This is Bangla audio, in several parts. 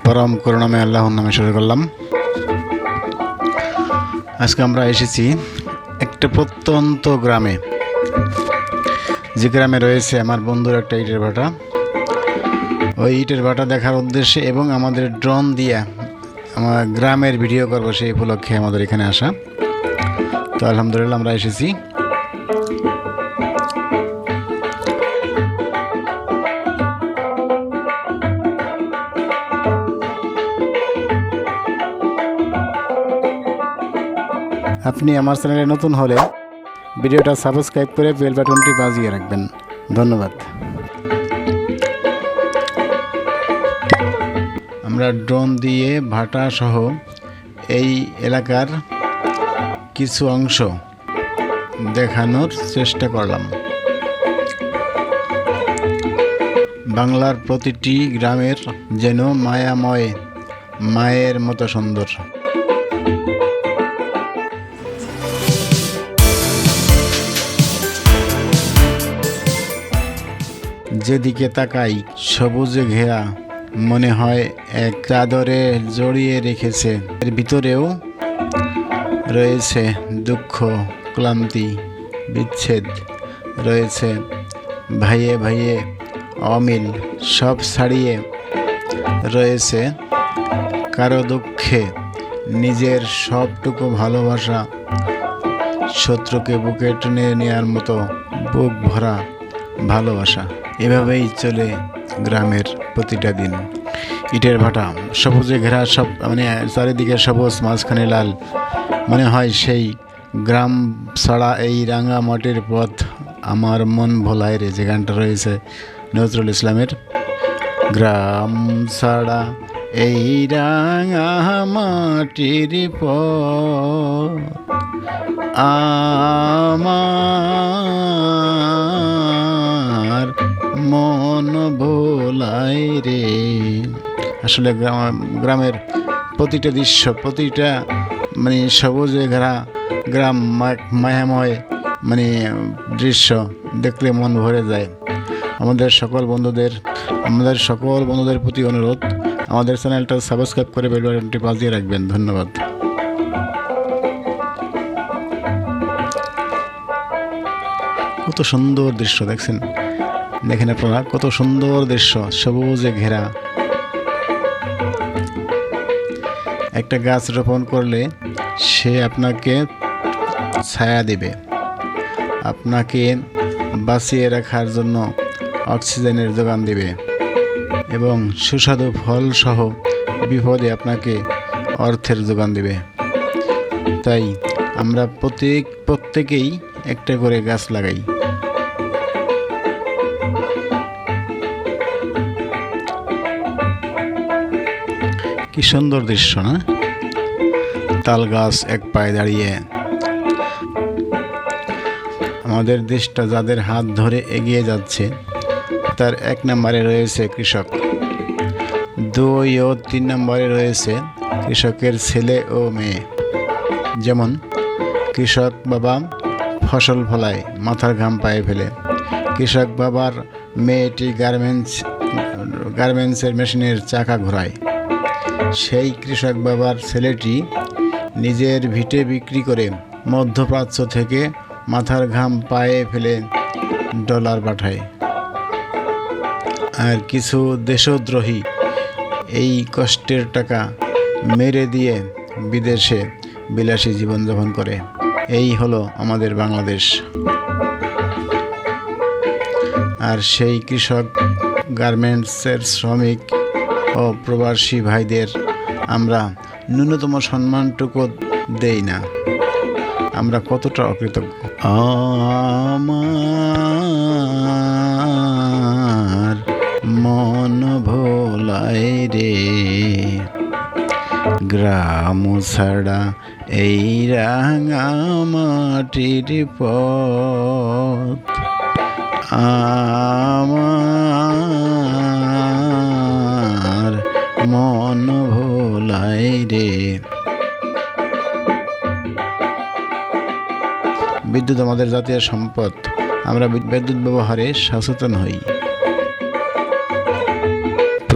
পরম করুণাময় আল্লাহর নামে শুরু করলাম। আজকে আমরা এসেছি একটা প্রত্যন্ত গ্রামে, যে গ্রামে রয়েছে আমার বন্ধুর একটা ইটের ভাটা। ওই ইটের ভাটা দেখার উদ্দেশ্যে এবং আমাদের ড্রোন দিয়ে আমার গ্রামের ভিডিও করবো সেই উপলক্ষে আমাদের এখানে আসা। তো আলহামদুলিল্লাহ আমরা এসেছি। আপনি আমার চ্যানেলে নতুন হলে ভিডিওটা সাবস্ক্রাইব করে বেল বাটনটি বাজিয়ে রাখবেন। ধন্যবাদ। আমরা ড্রোন দিয়ে ভাটা সহ এই এলাকার কিছু অংশ দেখানোর চেষ্টা করলাম। বাংলার প্রতিটি গ্রামের যেন মায়াময় মায়ের মতো সুন্দর। যেদিকে তাকাই সবুজে ঘেরা, মনে হয় এক চাদরে জড়িয়ে রেখেছে। এর ভিতরেও রয়েছে দুঃখ, ক্লান্তি, বিচ্ছেদ, রয়েছে ভাইয়ে ভাইয়ে অমিল। সব ছাড়িয়ে রয়েছে কারো দুঃখে নিজের সবটুকু ভালোবাসা, শত্রুকে বুকে টেনে নেওয়ার মতো বুক ভরা ভালোবাসা। এভাবেই চলে গ্রামের প্রতিটা দিন। ইটের ভাটা, সবুজে ঘেরা, সব মানে চারিদিকে সবুজ, মাঝখানে লাল। মনে হয় সেই গ্রাম ছাড়া এই রাঙা মাটির পথ আমার মন ভোলায় রে, যে গানটা রয়েছে নজরুল ইসলামের। গ্রাম ছাড়া এই রাঙা মাটির পথ আমার মন ভোলায় রে। আসলে গ্রামের প্রতিটা দৃশ্য, প্রতিটা মানে সবুজে ঘেরা গ্রাম, মায়াময় মানে দৃশ্য দেখলে মন ভরে যায়। আমাদের সকল বন্ধুদের প্রতি অনুরোধ, আমাদের চ্যানেলটা সাবস্ক্রাইব করে বেল বাটনটি বাজিয়ে রাখবেন। ধন্যবাদ। কত সুন্দর দৃশ্য দেখছেন, দেখেন আপনারা কত সুন্দর দৃশ্য, সবুজে ঘেরা। একটা গাছ রোপণ করলে সে আপনাকে ছায়া দেবে, আপনাকে বাঁচিয়ে রাখার জন্য অক্সিজেনের যোগান দেবে এবং সুস্বাদু ফল সহ বিপদে আপনাকে অর্থের যোগান দেবে। তাই আমরা প্রত্যেকেই একটা করে গাছ লাগাই। কি সুন্দর দৃশ্য না? তাল গাছ এক পায়ে দাঁড়িয়ে। আমাদের দেশটা যাদের হাত ধরে এগিয়ে যাচ্ছে তার 1 নম্বরে রয়েছে কৃষক, 2 ও 3 নম্বরে রয়েছে কৃষকের ছেলে ও মেয়ে। যেমন কৃষক বাবা ফসল ফলায়, মাথার ঘাম পায়ে ফেলে। কৃষক বাবার মেয়েটি গার্মেন্টসের মেশিনের চাকা ঘোরায়। সেই কৃষক বাবার ছেলেটি নিজের ভিটে বিক্রি করে মধ্যপ্রাচ্য থেকে মাথার ঘাম পায়ে ফেলে ডলার পাঠায়। আর কিছু দেশদ্রোহী এই কষ্টের টাকা মেরে দিয়ে বিদেশে বিলাসী জীবনযাপন করে। এই হলো আমাদের বাংলাদেশ। আর সেই কৃষক, গার্মেন্টসের শ্রমিক ও প্রবাসী ভাইদের আমরা ন্যূনতম সম্মানটুকু দেই না। আমরা কতটা অকৃতজ্ঞ। আমার মন ভোলায় রে, গ্রাম ছাড়া এই রাঙা মাটির পথ আমার মন ভোলায় রে। বিদ্যুৎ আমাদের জাতীয় সম্পদ। আমরা বিদ্যুৎ ব্যবহারে সচেতন হই।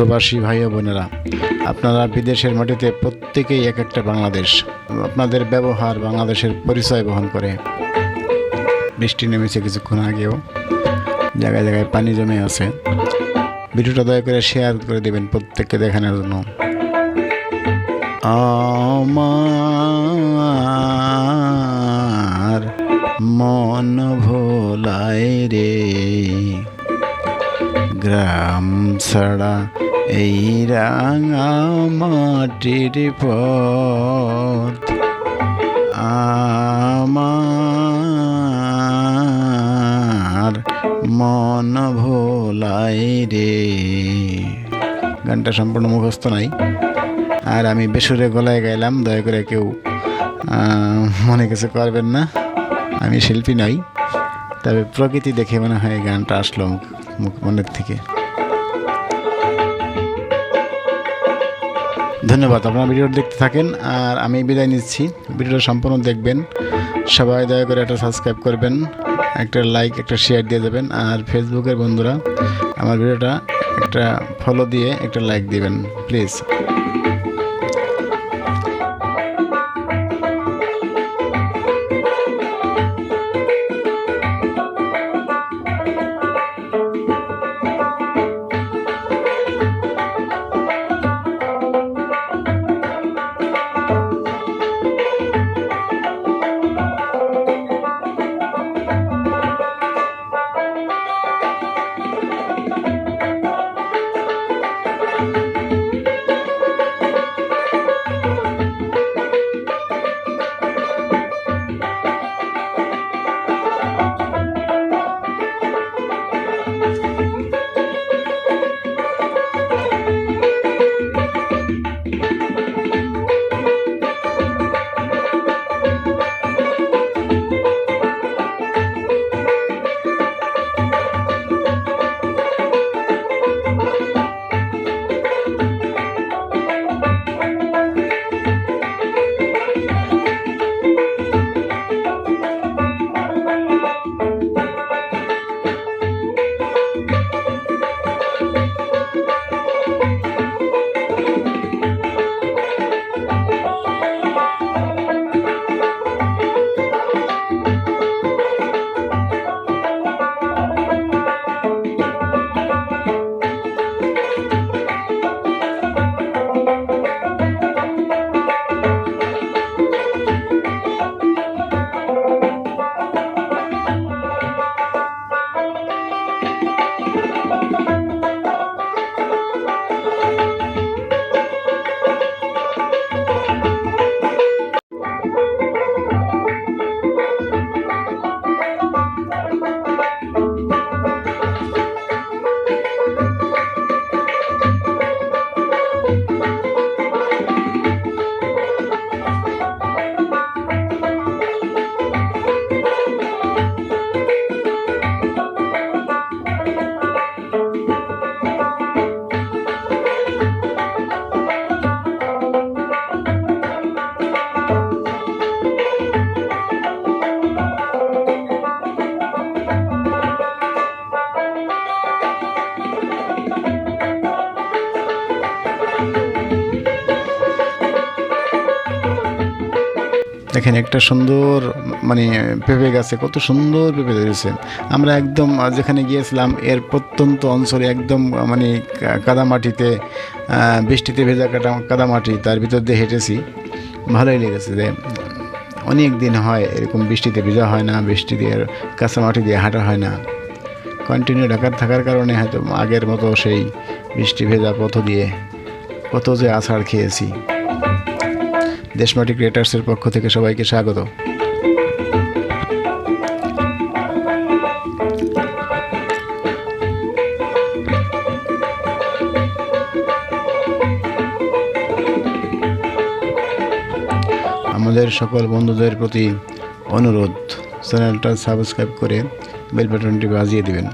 প্রবাসী ভাই ও বোনেরা, আপনারা বিদেশের মাটিতে প্রত্যেকেই এক একটা বাংলাদেশ। আপনাদের ব্যবহার বাংলাদেশের পরিচয় বহন করে। বৃষ্টি নেমেছে কিছুক্ষণ আগেও, জায়গায় জায়গায় পানি জমে আছে। ভিডিওটা দয়া করে শেয়ার করে দেবেন প্রত্যেককে দেখানোর জন্য। আমার মন ভোলায় রে, গ্রাম ছাড়া এই রাঙা মাটির পথ। আমার মন ভোলায় রে। গানটা সম্পূর্ণ মুখস্থ নাই, আর আমি বেসুরে গলায় গাইলাম, দয়া করে কেউ মনে কিছু করবেন না। আমি শিল্পী নই, তবে প্রকৃতি দেখে মনে হয় গানটা আসলো মনের থেকে। ধন্যবাদ, আপনারা ভিডিওটা দেখতে থাকেন, আর আমি বিদায় নিচ্ছি। ভিডিওটা সম্পূর্ণ দেখবেন। সবাই দয়া করে একটা সাবস্ক্রাইব করবেন, একটা লাইক, একটা শেয়ার দিয়ে দেবেন। আর ফেসবুকের বন্ধুরা আমার ভিডিওটা একটা ফলো দিয়ে একটা লাইক দিবেন প্লিজ। দেখেন একটা সুন্দর পেঁপে গাছে কত সুন্দর পেঁপে ধরেছে। আমরা একদম যেখানে গিয়েছিলাম এর প্রত্যন্ত অঞ্চলে একদম কাদামাটিতে, বৃষ্টিতে ভেজা কাদামাটি, তার ভিতর দিয়ে হেঁটেছি। ভালোই লেগেছে যে অনেক দিন হয় এরকম বৃষ্টিতে ভেজা হয় না, বৃষ্টি দিয়ে কাঁচা মাটি দিয়ে হাঁটা হয় না। কন্টিনিউ ঢাকার থাকার কারণে হয়তো আগের মতো সেই বৃষ্টি ভেজা পথ দিয়ে কত যে আছাড় খেয়েছি। দেশমাটি ক্রিয়েটার্সের পক্ষ থেকে সবাইকে স্বাগত। আমাদের সকল বন্ধুদের প্রতি অনুরোধ, চ্যানেলটা সাবস্ক্রাইব করে বেল বাটনটি বাজিয়ে দিবেন।